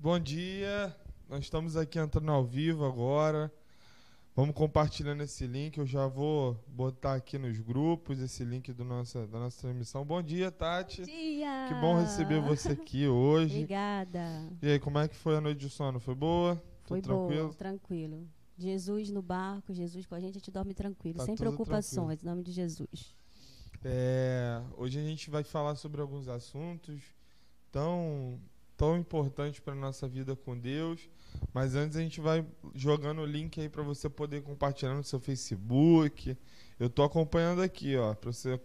Bom dia, nós estamos aqui entrando ao vivo agora. Vamos compartilhando esse link. Eu já vou botar aqui nos grupos esse link da nossa transmissão. Bom dia, Tati. Bom dia! Que bom receber você aqui hoje. Obrigada. E aí, como é que foi a noite de sono? Foi boa? Foi Tudo tranquilo? boa, tranquilo. Jesus no barco, Jesus com a gente dorme tranquilo, Tá sem tudo preocupações, tranquilo. em nome de Jesus. Hoje a gente vai falar sobre alguns assuntos tão importantes para a nossa vida com Deus. Mas antes a gente vai jogando o link aí para você poder compartilhar no seu Facebook. Eu tô acompanhando aqui, ó, para você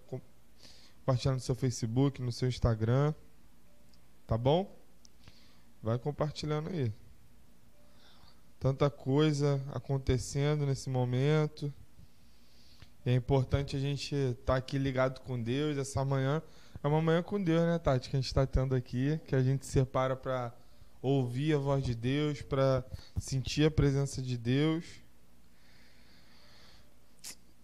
compartilhar no seu Facebook, no seu Instagram. Tá bom? Vai compartilhando aí. Tanta coisa acontecendo nesse momento. É importante a gente estar aqui ligado com Deus. Essa manhã é uma manhã com Deus, né, Tati? Que a gente está tendo aqui, que a gente separa para ouvir a voz de Deus, para sentir a presença de Deus.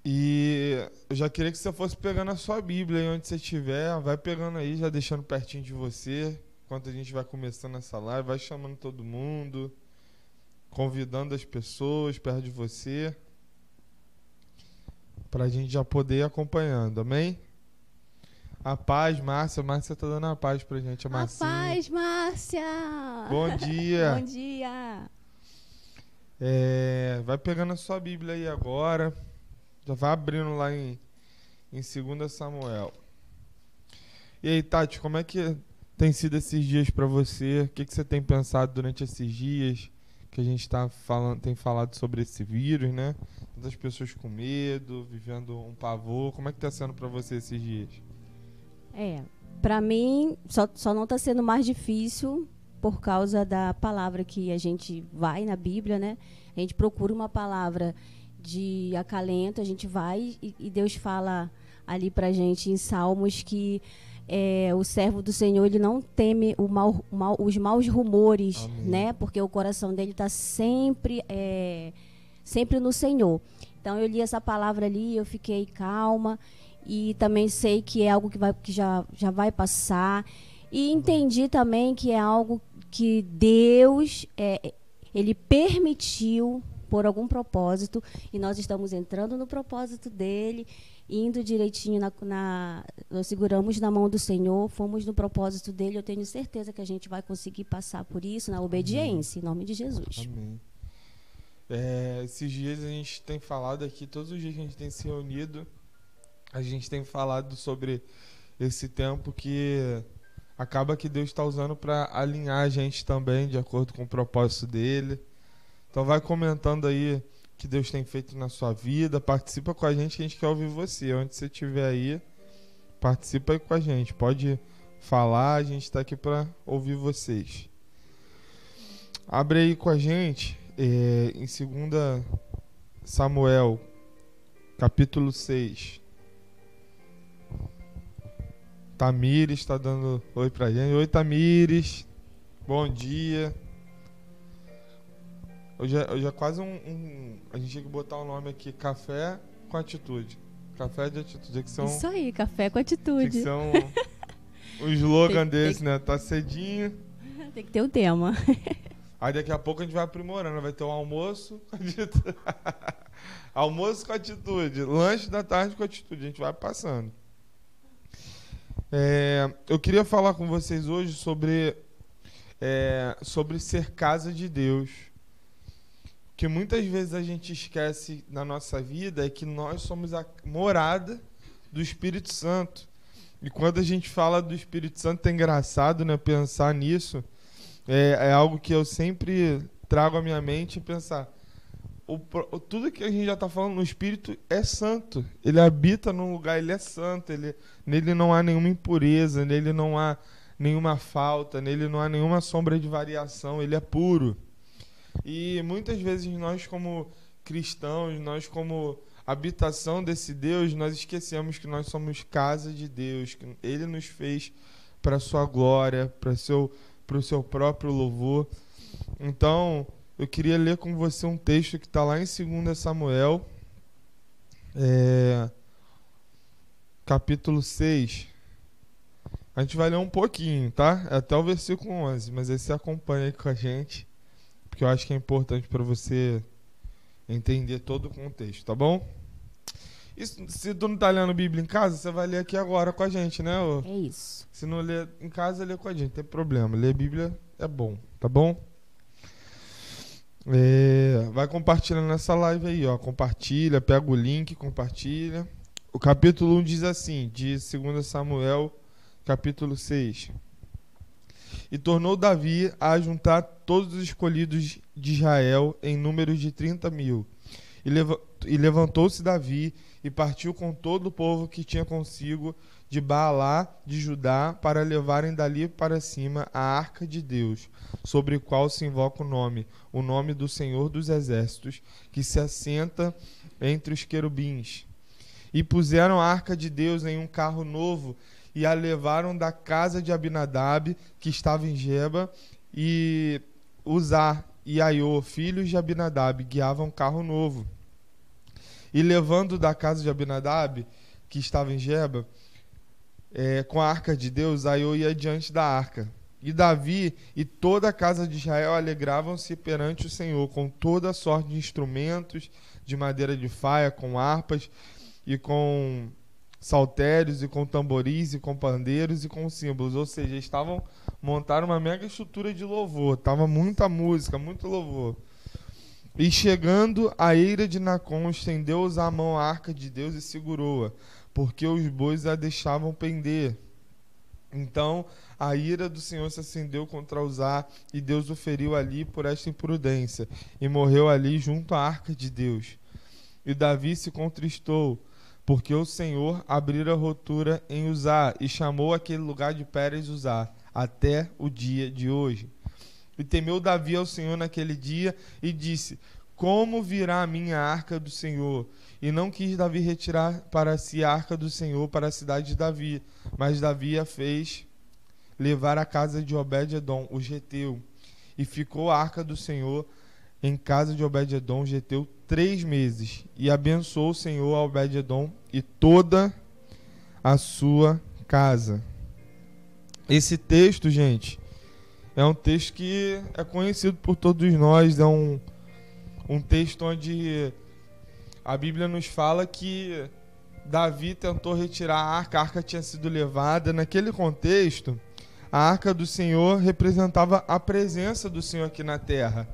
E eu já queria que você fosse pegando a sua Bíblia aí onde você estiver. Vai pegando aí, já deixando pertinho de você. Enquanto a gente vai começando essa live, vai chamando todo mundo, convidando as pessoas perto de você, pra gente já poder ir acompanhando, amém? A paz, Márcia. Márcia tá dando a paz pra gente, a Marcinha. A paz, Márcia! Bom dia! Bom dia! Vai pegando a sua Bíblia aí agora. Já vai abrindo lá em 2 Samuel. E aí, Tati, como é que tem sido esses dias pra você? O que você tem pensado durante esses dias que a gente tem falado sobre esse vírus, né? Tantas pessoas com medo, vivendo um pavor. Como é que tá sendo pra você esses dias? Pra mim, só não tá sendo mais difícil por causa da palavra que a gente vai na Bíblia, né? A gente procura uma palavra de acalento, a gente vai e Deus fala ali pra gente em Salmos que o servo do Senhor, ele não teme os maus rumores, Amém. né? Porque o coração dele está sempre no Senhor. Então eu li essa palavra ali, eu fiquei calma e também sei que é algo que já vai passar. E entendi também que é algo que Deus ele permitiu por algum propósito, e nós estamos entrando no propósito dele, indo direitinho nós seguramos na mão do Senhor, fomos no propósito dele. Eu tenho certeza que a gente vai conseguir passar por isso na obediência, em nome de Jesus. Amém. Esses dias a gente tem falado aqui, todos os dias que a gente tem se reunido, a gente tem falado sobre esse tempo que acaba que Deus está usando para alinhar a gente também de acordo com o propósito dele. Então vai comentando aí o que Deus tem feito na sua vida, participa com a gente que a gente quer ouvir você. Onde você estiver aí, participa aí com a gente. Pode falar, a gente está aqui para ouvir vocês. Abre aí com a gente em 2 Samuel, capítulo 6. Tamires está dando oi pra gente. Oi, Tamires. Bom dia. Hoje é quase a gente tinha que botar o nome aqui, Café com Atitude. Café de Atitude. Isso aí, café com Tem atitude. que ser um slogan desse, né? Tá cedinho. Tem que ter um tema. Aí daqui a pouco a gente vai aprimorando. Vai ter um almoço com atitude. Almoço com atitude. Lanche da tarde com atitude. A gente vai passando. Eu queria falar com vocês hoje sobre ser casa de Deus. O que muitas vezes a gente esquece na nossa vida é que nós somos a morada do Espírito Santo. E quando a gente fala do Espírito Santo, é engraçado, né, pensar nisso. É algo que eu sempre trago à minha mente e pensar. Tudo que a gente já está falando no Espírito é santo. Ele habita num lugar, ele é santo. Nele não há nenhuma impureza, nele não há nenhuma falta, nele não há nenhuma sombra de variação, ele é puro. E muitas vezes nós como cristãos, nós como habitação desse Deus, nós esquecemos que nós somos casa de Deus, que Ele nos fez para a sua glória, para o seu próprio louvor. Então, eu queria ler com você um texto que está lá em 2 Samuel, capítulo 6, A gente vai ler um pouquinho, tá? Até o versículo 11, mas aí você acompanha aí com a gente, porque eu acho que é importante para você entender todo o contexto, tá bom? Isso, se tu não tá lendo Bíblia em casa, você vai ler aqui agora com a gente, né? É isso. Se não ler em casa, lê com a gente, não tem problema. Ler Bíblia é bom, tá bom? Vai compartilhando nessa live aí, ó. Compartilha, pega o link, compartilha. O capítulo 1 diz assim, de 2 Samuel, capítulo 6. E tornou Davi a juntar todos os escolhidos de Israel em números de 30.000. E levantou-se Davi e partiu com todo o povo que tinha consigo de Baalá de Judá para levarem dali para cima a arca de Deus, sobre o qual se invoca o nome do Senhor dos Exércitos, que se assenta entre os querubins. E puseram a arca de Deus em um carro novo e a levaram da casa de Abinadab, que estava em Geba, e Uzá e Aiô, filhos de Abinadab, guiavam um carro novo. E levando da casa de Abinadab, que estava em Geba, com a arca de Deus, Aiô ia diante da arca. E Davi e toda a casa de Israel alegravam-se perante o Senhor, com toda a sorte de instrumentos, de madeira de faia, com harpas, e com saltérios, e com tamboris, e com pandeiros, e com símbolos. Ou seja, montaram uma mega estrutura de louvor. Tava muita música, muito louvor. E chegando a eira de Nacon, estendeu-os a mão à arca de Deus e segurou-a, porque os bois a deixavam pender. Então a ira do Senhor se acendeu contra Uzá, e Deus o feriu ali por esta imprudência, e morreu ali junto à arca de Deus. E Davi se contristou, porque o Senhor abrira rotura em Uzá, e chamou aquele lugar de Pérez Uzá, até o dia de hoje. E temeu Davi ao Senhor naquele dia, e disse: como virá a minha arca do Senhor? E não quis Davi retirar para si a arca do Senhor para a cidade de Davi, mas Davi a fez levar à casa de Obed-edom, o geteu. E ficou a arca do Senhor em casa de Obed-edom, o geteu, 3 meses. E abençoou o Senhor a Obed-edom e toda a sua casa. Esse texto, gente, é um texto que é conhecido por todos nós, é um texto onde a Bíblia nos fala que Davi tentou retirar a arca tinha sido levada. Naquele contexto, a arca do Senhor representava a presença do Senhor aqui na terra.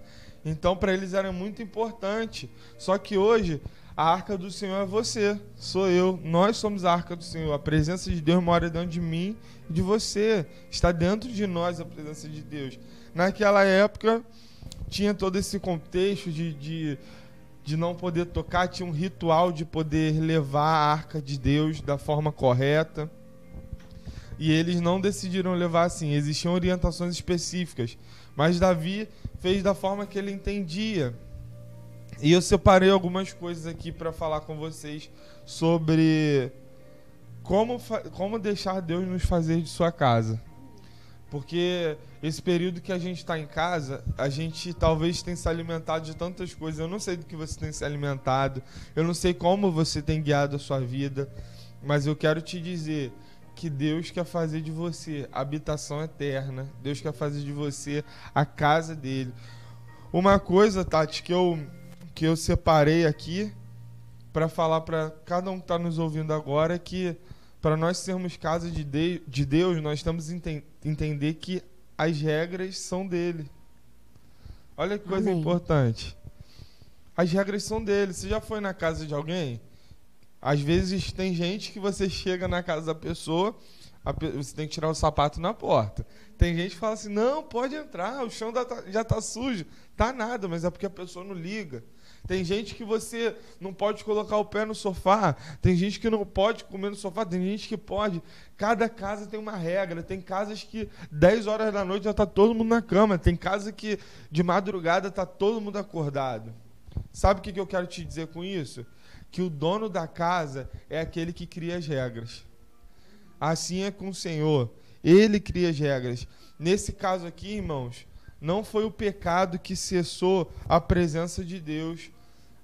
Então, para eles era muito importante. Só que hoje, a arca do Senhor é você, sou eu. Nós somos a arca do Senhor. A presença de Deus mora dentro de mim e de você. Está dentro de nós a presença de Deus. Naquela época, tinha todo esse contexto de não poder tocar. Tinha um ritual de poder levar a arca de Deus da forma correta. E eles não decidiram levar assim. Existiam orientações específicas. Mas Davi fez da forma que ele entendia. E eu separei algumas coisas aqui para falar com vocês sobre como deixar Deus nos fazer de sua casa. Porque esse período que a gente está em casa, a gente talvez tenha se alimentado de tantas coisas. Eu não sei do que você tem se alimentado, eu não sei como você tem guiado a sua vida, mas eu quero te dizer que Deus quer fazer de você a habitação eterna. Deus quer fazer de você a casa dele. Uma coisa, Tati, que eu separei aqui para falar para cada um que está nos ouvindo agora é que para nós sermos casa de Deus, nós temos que entender que as regras são dele. Olha que coisa importante. As regras são dele. Você já foi na casa de alguém? Às vezes tem gente que você chega na casa da pessoa, você tem que tirar o sapato na porta. Tem gente que fala assim, não, pode entrar, o chão já está sujo. Tá nada, mas é porque a pessoa não liga. Tem gente que você não pode colocar o pé no sofá. Tem gente que não pode comer no sofá. Tem gente que pode. Cada casa tem uma regra. Tem casas que 10 horas da noite já está todo mundo na cama. Tem casa que de madrugada está todo mundo acordado. Sabe o que eu quero te dizer com isso? Que o dono da casa é aquele que cria as regras. Assim é com o Senhor. Ele cria as regras. Nesse caso aqui, irmãos, não foi o pecado que cessou a presença de Deus.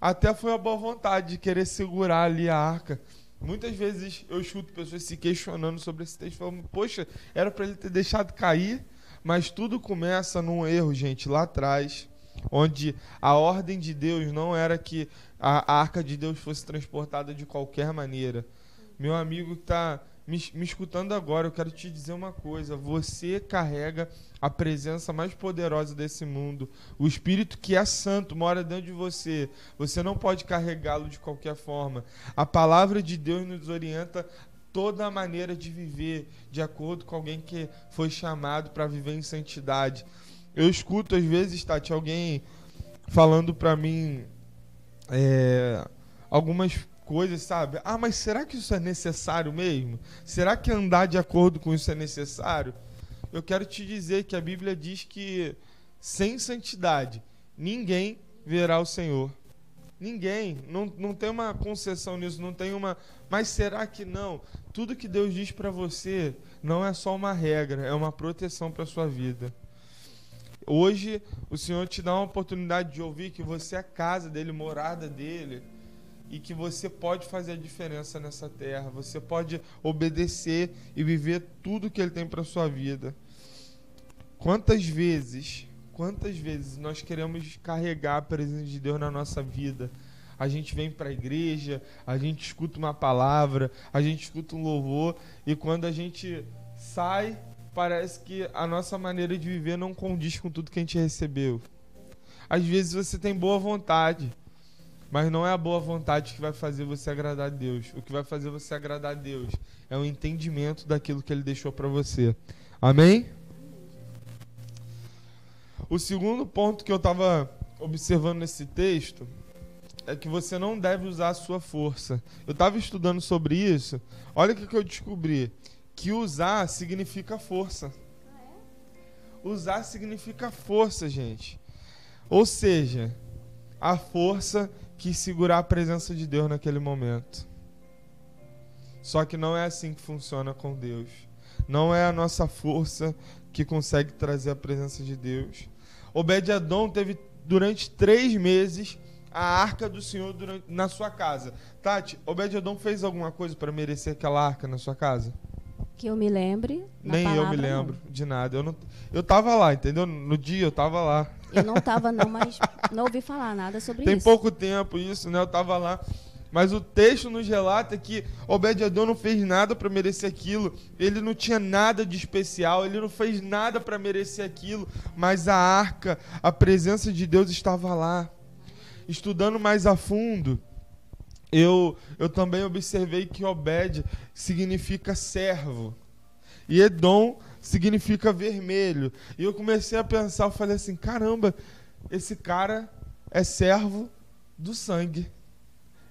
Até foi a boa vontade de querer segurar ali a arca. Muitas vezes eu escuto pessoas se questionando sobre esse texto, falando, poxa, era para ele ter deixado cair, mas tudo começa num erro, gente, lá atrás, onde a ordem de Deus não era que a arca de Deus fosse transportada de qualquer maneira. Meu amigo que está me escutando agora, eu quero te dizer uma coisa: você carrega a presença mais poderosa desse mundo. O Espírito que é santo mora dentro de você. Você não pode carregá-lo de qualquer forma. A palavra de Deus nos orienta toda a maneira de viver de acordo com alguém que foi chamado para viver em santidade. Eu escuto às vezes, Tati, alguém falando para mim algumas coisas, sabe? Ah, mas será que isso é necessário mesmo? Será que andar de acordo com isso é necessário? Eu quero te dizer que a Bíblia diz que sem santidade ninguém verá o Senhor. Ninguém. Não tem uma concessão nisso, não tem uma... Mas será que não? Tudo que Deus diz para você não é só uma regra, é uma proteção para a sua vida. Hoje o Senhor te dá uma oportunidade de ouvir que você é a casa dele, morada dele, e que você pode fazer a diferença nessa terra. Você pode obedecer e viver tudo que ele tem para sua vida. Quantas vezes nós queremos carregar a presença de Deus na nossa vida? A gente vem para a igreja, a gente escuta uma palavra, a gente escuta um louvor, e quando a gente sai, parece que a nossa maneira de viver não condiz com tudo que a gente recebeu. Às vezes você tem boa vontade, mas não é a boa vontade que vai fazer você agradar a Deus. O que vai fazer você agradar a Deus é o entendimento daquilo que Ele deixou para você. Amém? O segundo ponto que eu estava observando nesse texto é que você não deve usar a sua força. Eu estava estudando sobre isso. Olha o que eu descobri. Que usar significa força. Usar significa força, gente. Ou seja, a força que segurar a presença de Deus naquele momento. Só que não é assim que funciona com Deus. Não é a nossa força que consegue trazer a presença de Deus. Obed-Edom teve durante 3 meses a arca do Senhor na sua casa. Tati, Obed-Edom fez alguma coisa para merecer aquela arca na sua casa? Que eu me lembre. Nem eu me lembro de nada. Eu tava lá, entendeu? No dia eu tava lá. Eu não tava não, mas não ouvi falar nada sobre isso. Tem pouco tempo isso, né? Eu tava lá. Mas o texto nos relata que Obed-Edom não fez nada para merecer aquilo. Ele não tinha nada de especial. Ele não fez nada para merecer aquilo. Mas a arca, a presença de Deus estava lá. Estudando mais a fundo, eu também observei que Obed significa servo. E Edom significa vermelho. E eu comecei a pensar, eu falei assim, caramba, esse cara é servo do sangue.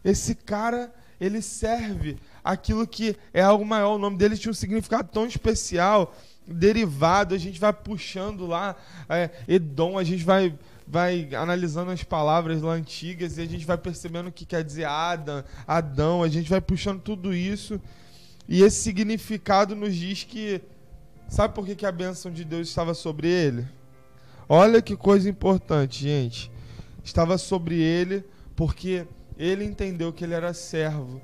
Esse cara, ele serve aquilo que é algo maior. O nome dele tinha um significado tão especial, derivado. A gente vai puxando lá, Edom, a gente vai analisando as palavras lá antigas e a gente vai percebendo o que quer dizer Adão, a gente vai puxando tudo isso. E esse significado nos diz que... Sabe por que a bênção de Deus estava sobre ele? Olha que coisa importante, gente. Estava sobre ele porque ele entendeu que ele era servo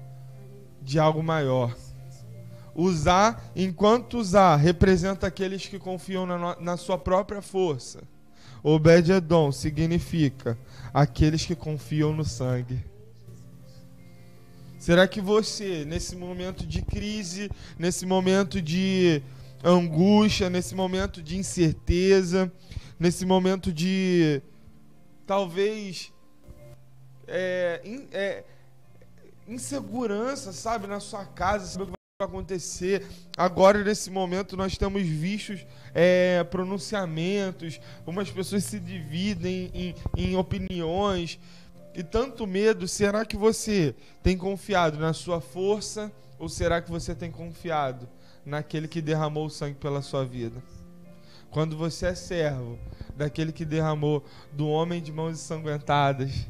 de algo maior. Usar, enquanto usar, representa aqueles que confiam na sua própria força. Obed-Edom significa aqueles que confiam no sangue. Será que você, nesse momento de crise, nesse momento de angústia, nesse momento de incerteza, nesse momento de talvez insegurança, sabe, na sua casa, sabe o que vai acontecer? Agora, nesse momento, nós temos vistos pronunciamentos, umas pessoas se dividem em opiniões, e tanto medo. Será que você tem confiado na sua força, ou será que você tem confiado naquele que derramou o sangue pela sua vida? Quando você é servo daquele que derramou, do homem de mãos ensanguentadas,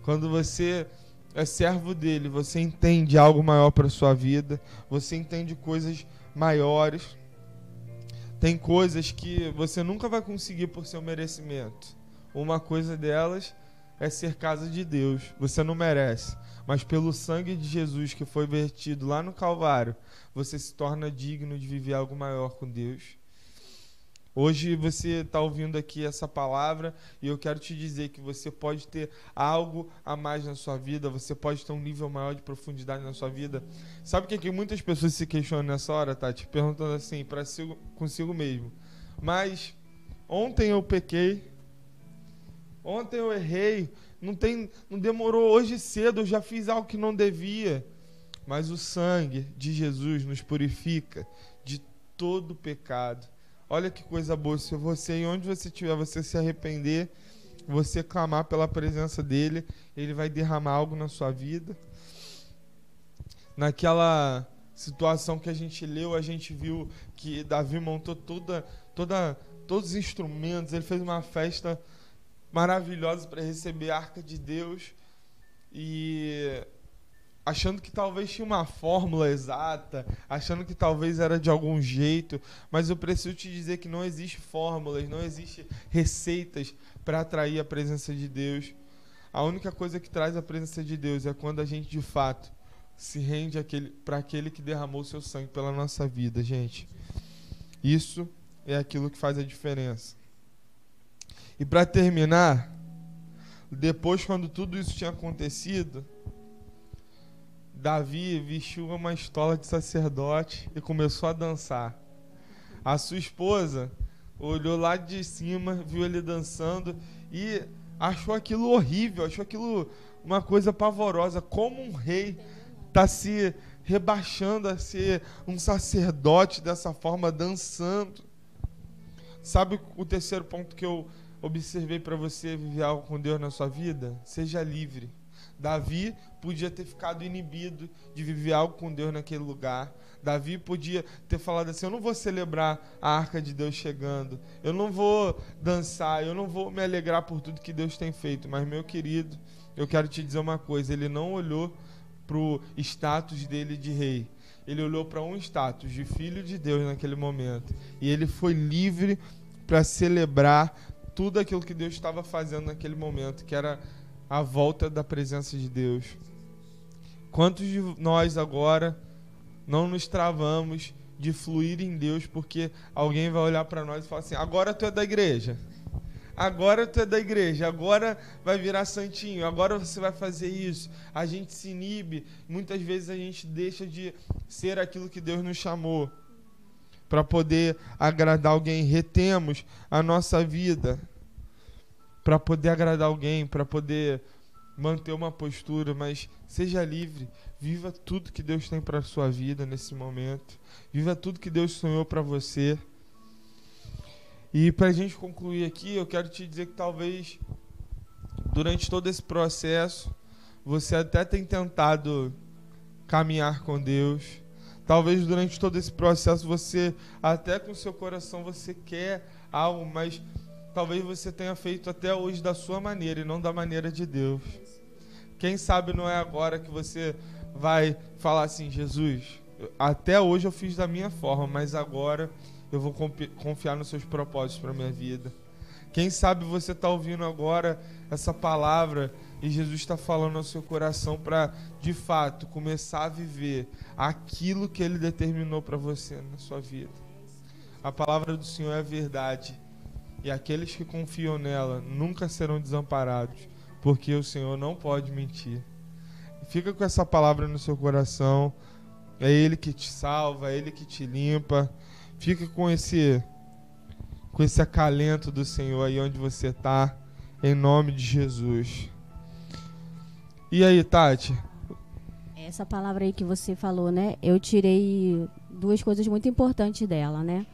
quando você é servo dele, você entende algo maior para a sua vida, você entende coisas maiores. Tem coisas que você nunca vai conseguir por seu merecimento. Uma coisa delas é ser casa de Deus. Você não merece. Mas pelo sangue de Jesus que foi vertido lá no Calvário, você se torna digno de viver algo maior com Deus. Hoje você está ouvindo aqui essa palavra e eu quero te dizer que você pode ter algo a mais na sua vida, você pode ter um nível maior de profundidade na sua vida. Sabe o que muitas pessoas se questionam nessa hora, Tati? Perguntando assim, consigo mesmo. Mas ontem eu pequei, ontem eu errei, não demorou, hoje cedo eu já fiz algo que não devia. Mas o sangue de Jesus nos purifica de todo pecado. Olha que coisa boa, se você, e onde você estiver, você se arrepender, você clamar pela presença dele, ele vai derramar algo na sua vida. Naquela situação que a gente leu, a gente viu que Davi montou todos os instrumentos, ele fez uma festa maravilhosa para receber a Arca de Deus, e achando que talvez tinha uma fórmula exata, achando que talvez era de algum jeito, mas eu preciso te dizer que não existe fórmulas, não existe receitas para atrair a presença de Deus. A única coisa que traz a presença de Deus é quando a gente de fato se rende para aquele que derramou o seu sangue pela nossa vida, gente. Isso é aquilo que faz a diferença. E para terminar, depois, quando tudo isso tinha acontecido, Davi vestiu uma estola de sacerdote e começou a dançar. A sua esposa olhou lá de cima, viu ele dançando e achou aquilo horrível, achou aquilo uma coisa pavorosa. Como um rei está se rebaixando a ser um sacerdote dessa forma, dançando? Sabe o terceiro ponto que eu observei para você viver algo com Deus na sua vida? Seja livre. Davi podia ter ficado inibido de viver algo com Deus naquele lugar. Davi podia ter falado assim: eu não vou celebrar a Arca de Deus chegando, eu não vou dançar, eu não vou me alegrar por tudo que Deus tem feito. Mas, meu querido, eu quero te dizer uma coisa: ele não olhou para o status dele de rei, ele olhou para um status de filho de Deus naquele momento, e ele foi livre para celebrar tudo aquilo que Deus estava fazendo naquele momento, que era a volta da presença de Deus. Quantos de nós agora não nos travamos de fluir em Deus porque alguém vai olhar para nós e falar assim: agora tu é da igreja, agora tu é da igreja, agora vai virar santinho, agora você vai fazer isso. A gente se inibe, muitas vezes a gente deixa de ser aquilo que Deus nos chamou para poder agradar alguém. Retemos a nossa vida para poder agradar alguém, para poder manter uma postura, mas seja livre, viva tudo que Deus tem para a sua vida nesse momento, viva tudo que Deus sonhou para você. E para a gente concluir aqui, eu quero te dizer que talvez durante todo esse processo você até tenha tentado caminhar com Deus, talvez durante todo esse processo você até com seu coração você quer algo, mas talvez você tenha feito até hoje da sua maneira e não da maneira de Deus. Quem sabe não é agora que você vai falar assim: Jesus, até hoje eu fiz da minha forma, mas agora eu vou confiar nos seus propósitos para a minha vida. Quem sabe você está ouvindo agora essa palavra e Jesus está falando ao seu coração para, de fato, começar a viver aquilo que Ele determinou para você na sua vida. A palavra do Senhor é verdade. E aqueles que confiam nela nunca serão desamparados, porque o Senhor não pode mentir. Fica com essa palavra no seu coração. É Ele que te salva, é Ele que te limpa. Fica com esse acalento do Senhor aí onde você está, em nome de Jesus. E aí, Tati? Essa palavra aí que você falou, né? Eu tirei duas coisas muito importantes dela, né?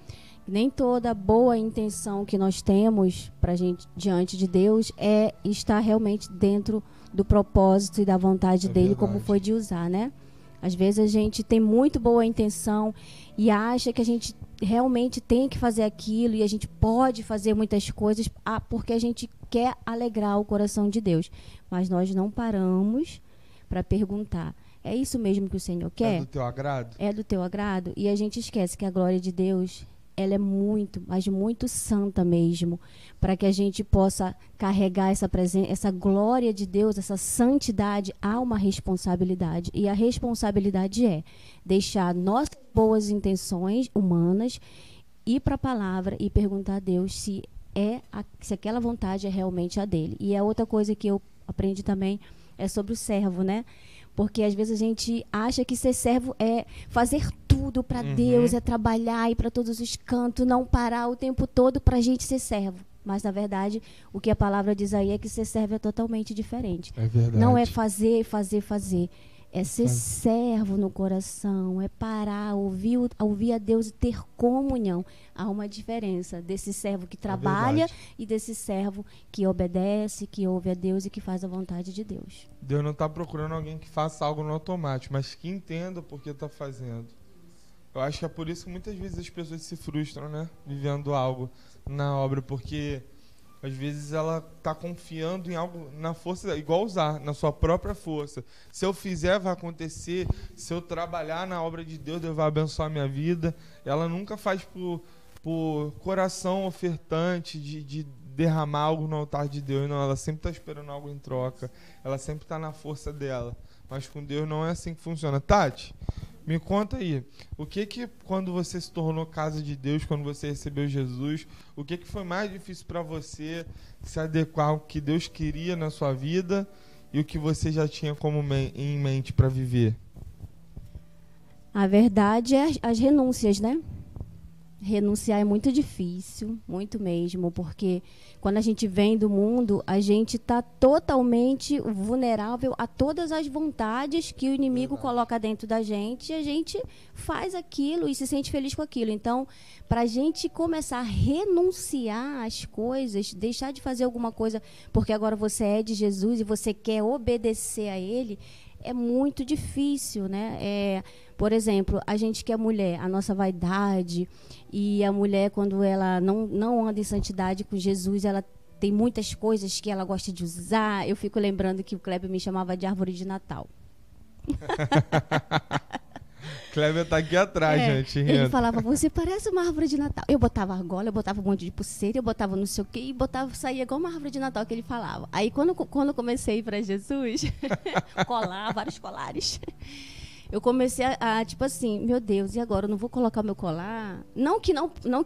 Nem toda boa intenção que nós temos pra gente diante de Deus é estar realmente dentro do propósito e da vontade dele, verdade, como foi de usar, né? Às vezes a gente tem muito boa intenção e acha que a gente realmente tem que fazer aquilo e a gente pode fazer muitas coisas porque a gente quer alegrar o coração de Deus. Mas nós não paramos para perguntar: é isso mesmo que o Senhor quer? É do teu agrado? É do teu agrado? E a gente esquece que a glória de Deus ela é muito, mas muito santa mesmo, para que a gente possa carregar essa presença, essa glória de Deus, essa santidade. Há uma responsabilidade, e a responsabilidade é deixar nossas boas intenções humanas, ir para a palavra e perguntar a Deus se aquela vontade é realmente a dele. E a outra coisa que eu aprendi também é sobre o servo, né? Porque às vezes a gente acha que ser servo é fazer tudo para Deus, é trabalhar, ir para todos os cantos, não parar o tempo todo para a gente ser servo. Mas, na verdade, o que a palavra diz aí é que ser servo é totalmente diferente. É verdade. Não é fazer. É ser servo no coração, é parar, ouvir a Deus e ter comunhão. Há uma diferença desse servo que trabalha e desse servo que obedece, que ouve a Deus e que faz a vontade de Deus. Deus não está procurando alguém que faça algo no automático, mas que entenda por que está fazendo. Eu acho que é por isso que muitas vezes as pessoas se frustram, né? Vivendo algo na obra, porque às vezes ela está confiando em algo, na força, igual usar, na sua própria força. Se eu fizer, vai acontecer. Se eu trabalhar na obra de Deus, Deus vai abençoar a minha vida. Ela nunca faz por coração ofertante de derramar algo no altar de Deus. Não, ela sempre está esperando algo em troca. Ela sempre está na força dela. Mas com Deus não é assim que funciona. Tati, me conta aí, o que quando você se tornou casa de Deus, quando você recebeu Jesus, o que foi mais difícil para você se adequar ao que Deus queria na sua vida e o que você já tinha como em mente para viver? A verdade é as renúncias, né? Renunciar é muito difícil, muito mesmo, porque quando a gente vem do mundo, a gente está totalmente vulnerável a todas as vontades que o inimigo coloca dentro da gente, e a gente faz aquilo e se sente feliz com aquilo. Então, para a gente começar a renunciar às coisas, deixar de fazer alguma coisa, porque agora você é de Jesus e você quer obedecer a Ele, é muito difícil, né? Por exemplo, a gente que é mulher, a nossa vaidade, e a mulher, quando ela não anda em santidade com Jesus, ela tem muitas coisas que ela gosta de usar. Eu fico lembrando que o Kleber me chamava de árvore de Natal. Kleber tá aqui atrás, gente. Ele falava, você parece uma árvore de Natal. Eu botava argola, eu botava um monte de pulseira, eu botava não sei o quê, e saía igual uma árvore de Natal que ele falava. Aí, quando eu comecei a ir para Jesus, colar, vários colares, eu comecei tipo assim, meu Deus, e agora? Eu não vou colocar o meu colar? Não que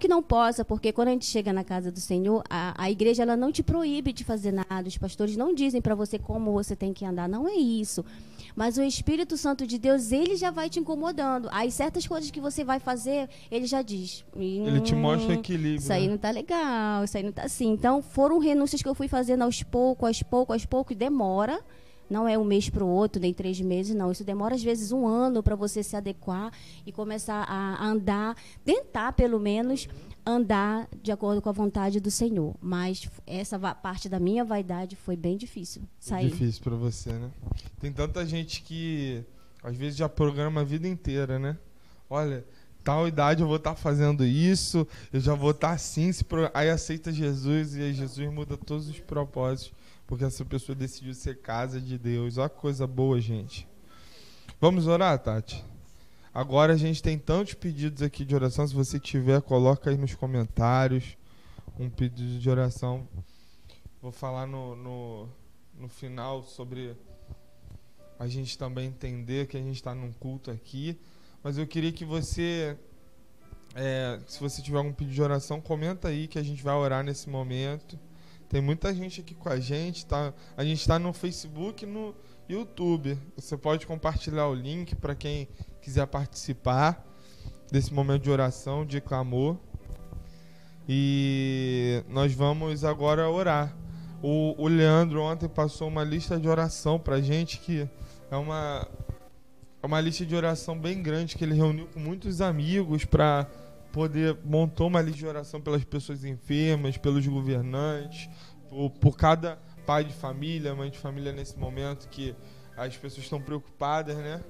não possa, porque quando a gente chega na casa do Senhor, a igreja ela não te proíbe de fazer nada. Os pastores não dizem para você como você tem que andar. Não é isso. Mas o Espírito Santo de Deus, ele já vai te incomodando. Aí certas coisas que você vai fazer, ele já diz. Ele te mostra o equilíbrio. Isso aí não tá legal, isso aí não tá assim. Então, foram renúncias que eu fui fazendo aos poucos, e demora. Não é um mês para o outro, nem 3 meses, não. Isso demora, às vezes, 1 ano para você se adequar e começar a andar, tentar, pelo menos, andar de acordo com a vontade do Senhor. Mas essa parte da minha vaidade foi bem difícil sair. Difícil para você, né? Tem tanta gente que, às vezes, já programa a vida inteira, né? Olha, tal idade eu vou estar fazendo isso, eu já vou estar assim, aí aceita Jesus e aí Jesus muda todos os propósitos. Porque essa pessoa decidiu ser casa de Deus. Olha que coisa boa, gente. Vamos orar, Tati? Agora a gente tem tantos pedidos aqui de oração. Se você tiver, coloca aí nos comentários um pedido de oração. Vou falar no final sobre a gente também entender que a gente está num culto aqui. Mas eu queria que você, se você tiver algum pedido de oração, comenta aí que a gente vai orar nesse momento. Tem muita gente aqui com a gente, tá? A gente está no Facebook e no YouTube. Você pode compartilhar o link para quem quiser participar desse momento de oração, de clamor. E nós vamos agora orar. O Leandro ontem passou uma lista de oração para a gente, que é uma lista de oração bem grande, que ele reuniu com muitos amigos para montou uma lista de oração pelas pessoas enfermas, pelos governantes, por cada pai de família, mãe de família nesse momento que as pessoas estão preocupadas, né?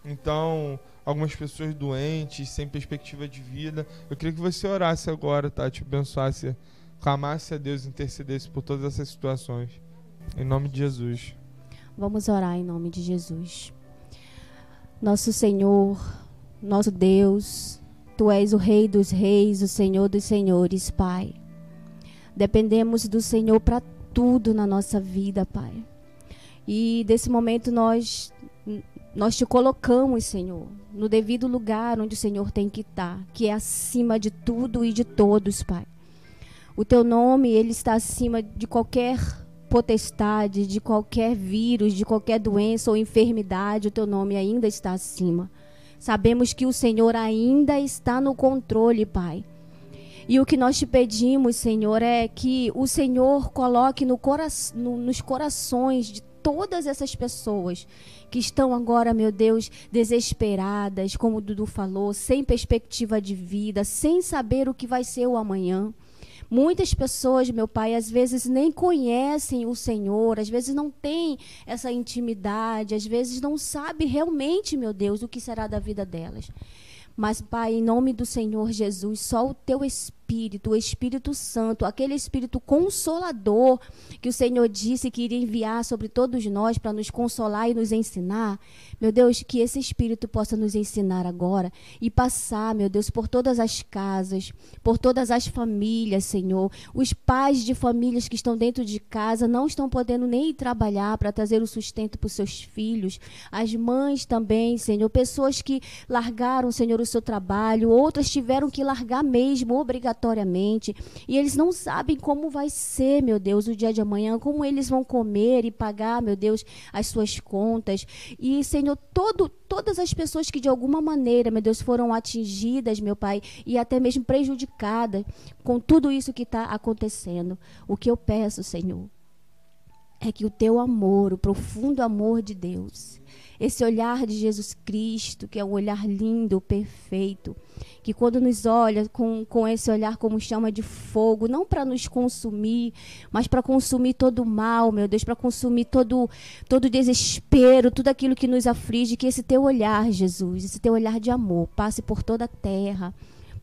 Então, algumas pessoas doentes, sem perspectiva de vida. Eu queria que você orasse agora, tá? Te abençoasse, clamasse a Deus, intercedesse por todas essas situações. Em nome de Jesus. Vamos orar em nome de Jesus. Nosso Senhor, nosso Deus, Tu és o Rei dos Reis, o Senhor dos Senhores, Pai. Dependemos do Senhor para tudo na nossa vida, Pai. E desse momento nós te colocamos, Senhor, no devido lugar onde o Senhor tem que estar, que é acima de tudo e de todos, Pai. O Teu nome, ele está acima de qualquer potestade, de qualquer vírus, de qualquer doença ou enfermidade. O Teu nome ainda está acima. Sabemos que o Senhor ainda está no controle, Pai. E o que nós te pedimos, Senhor, é que o Senhor coloque nos corações de todas essas pessoas que estão agora, meu Deus, desesperadas, como o Dudu falou, sem perspectiva de vida, sem saber o que vai ser o amanhã. Muitas pessoas, meu Pai, às vezes nem conhecem o Senhor, às vezes não têm essa intimidade, às vezes não sabem realmente, meu Deus, o que será da vida delas. Mas, Pai, em nome do Senhor Jesus, só o Teu Espírito, o Espírito Santo, aquele Espírito Consolador que o Senhor disse que iria enviar sobre todos nós para nos consolar e nos ensinar, meu Deus, que esse Espírito possa nos ensinar agora e passar, meu Deus, por todas as casas, por todas as famílias, Senhor. Os pais de famílias que estão dentro de casa não estão podendo nem ir trabalhar para trazer o sustento para os seus filhos. As mães também, Senhor, pessoas que largaram, Senhor, o seu trabalho, outras tiveram que largar mesmo, obrigatoriamente, e eles não sabem como vai ser, meu Deus, o dia de amanhã, como eles vão comer e pagar, meu Deus, as suas contas. E, Senhor, todas as pessoas que de alguma maneira, meu Deus, foram atingidas, meu Pai, e até mesmo prejudicadas com tudo isso que está acontecendo. O que eu peço, Senhor, é que o Teu amor, o profundo amor de Deus, esse olhar de Jesus Cristo, que é um olhar lindo, perfeito, que quando nos olha com esse olhar como chama de fogo, não para nos consumir, mas para consumir todo o mal, meu Deus, para consumir todo o desespero, tudo aquilo que nos aflige, que esse Teu olhar, Jesus, esse Teu olhar de amor, passe por toda a terra,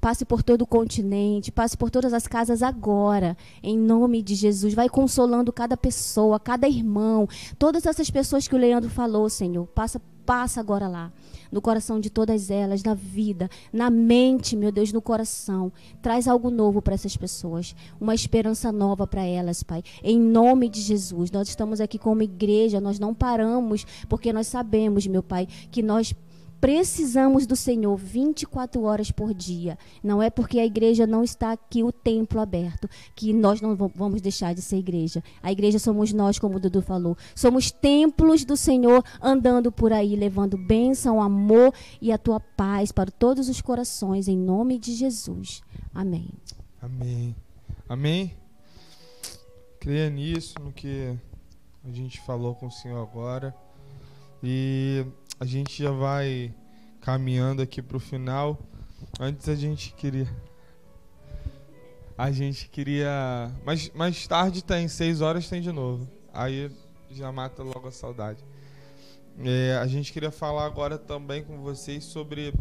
passe por todo o continente, passe por todas as casas agora, em nome de Jesus. Vai consolando cada pessoa, cada irmão, todas essas pessoas que o Leandro falou, Senhor. Passa agora lá, no coração de todas elas, na vida, na mente, meu Deus, no coração. Traz algo novo para essas pessoas, uma esperança nova para elas, Pai. Em nome de Jesus, nós estamos aqui como igreja, nós não paramos, porque nós sabemos, meu Pai, que nós precisamos do Senhor 24 horas por dia. Não é porque a igreja não está aqui, o templo aberto, que nós não vamos deixar de ser igreja. A igreja somos nós, como o Dudu falou. Somos templos do Senhor andando por aí, levando bênção, amor e a Tua paz para todos os corações, em nome de Jesus. Amém. Amém. Amém? Creia nisso, no que a gente falou com o Senhor agora. E a gente já vai caminhando aqui para o final. Antes a gente queria... Mas mais tarde tem, 6 horas tem de novo. Aí já mata logo a saudade. A gente queria falar agora também com vocês sobre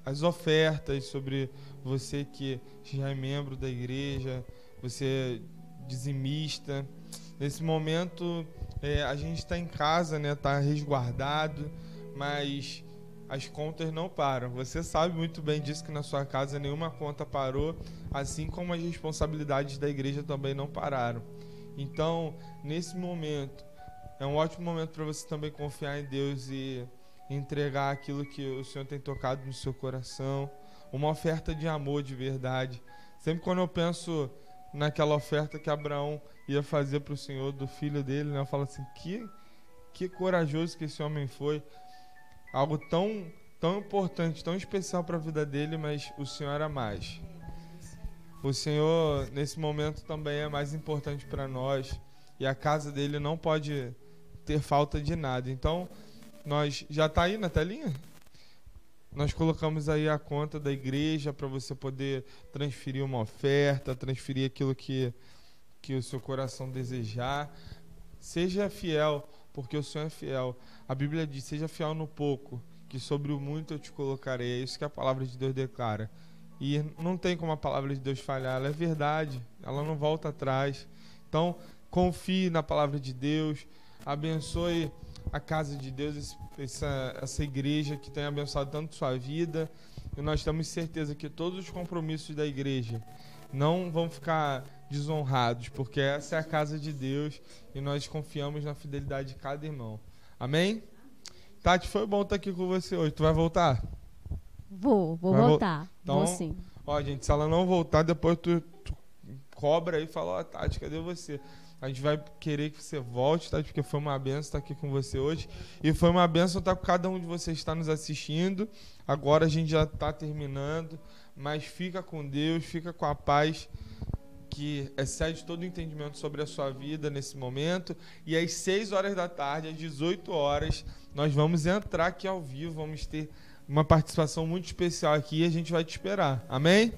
as ofertas, sobre você que já é membro da igreja, você é dizimista. Nesse momento a gente está em casa, né? Está resguardado, mas as contas não param. Você sabe muito bem disso, que na sua casa nenhuma conta parou, assim como as responsabilidades da igreja também não pararam. Então, nesse momento, é um ótimo momento para você também confiar em Deus e entregar aquilo que o Senhor tem tocado no seu coração, uma oferta de amor de verdade. Sempre quando eu penso naquela oferta que Abraão ia fazer para o Senhor do filho dele, né, eu falo assim, que corajoso que esse homem foi. Algo tão importante, tão especial para a vida dele, mas o Senhor era mais. O Senhor, nesse momento, também é mais importante para nós. E a casa dele não pode ter falta de nada. Então, nós... Já está aí na telinha? Nós colocamos aí a conta da igreja para você poder transferir uma oferta, transferir aquilo que o seu coração desejar. Seja fiel, porque o Senhor é fiel. A Bíblia diz, seja fiel no pouco, que sobre o muito eu te colocarei. É isso que a palavra de Deus declara. E não tem como a palavra de Deus falhar, ela é verdade, ela não volta atrás. Então, confie na palavra de Deus, abençoe a casa de Deus, essa igreja que tem abençoado tanto sua vida. e nós temos certeza que todos os compromissos da igreja não vão ficar desonrados, porque essa é a casa de Deus e nós confiamos na fidelidade de cada irmão. Amém? Tati, foi bom estar aqui com você hoje. Tu vai voltar? Vou voltar. Então, vou sim. Ó, gente, se ela não voltar, depois tu cobra aí e fala, ó, Tati, cadê você? A gente vai querer que você volte, Tati, porque foi uma benção estar aqui com você hoje. E foi uma benção estar com cada um de vocês que está nos assistindo. Agora a gente já está terminando, mas fica com Deus, fica com a paz que excede todo o entendimento sobre a sua vida nesse momento. E às 6 horas da tarde, às 18 horas, nós vamos entrar aqui ao vivo, vamos ter uma participação muito especial aqui e a gente vai te esperar. Amém?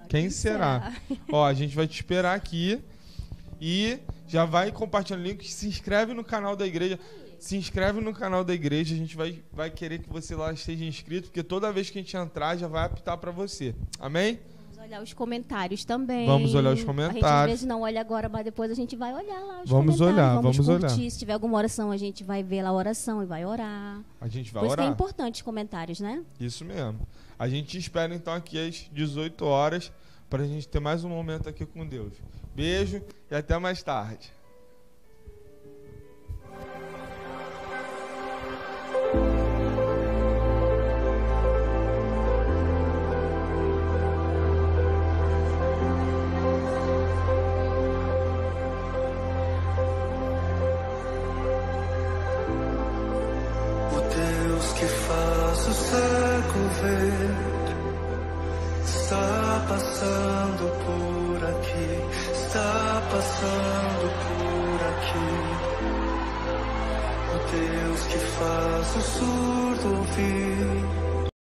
Quem será? Ó, a gente vai te esperar aqui e já vai compartilhando o link, se inscreve no canal da igreja. Se inscreve no canal da igreja, a gente vai querer que você lá esteja inscrito, porque toda vez que a gente entrar já vai apitar para você. Amém? Vamos olhar os comentários também. Vamos olhar os comentários. A gente às vezes não olha agora, mas depois a gente vai olhar lá os vamos comentários. Olhar, vamos curtir. olhar. Se tiver alguma oração, a gente vai ver lá a oração e vai orar. A gente vai orar. Por isso que é importante os comentários, né? Isso mesmo. A gente espera então aqui às 18 horas para a gente ter mais um momento aqui com Deus. Beijo e até mais tarde. Que faz o cego ver, está passando por aqui, está passando por aqui. O Deus que faz o surdo ouvir,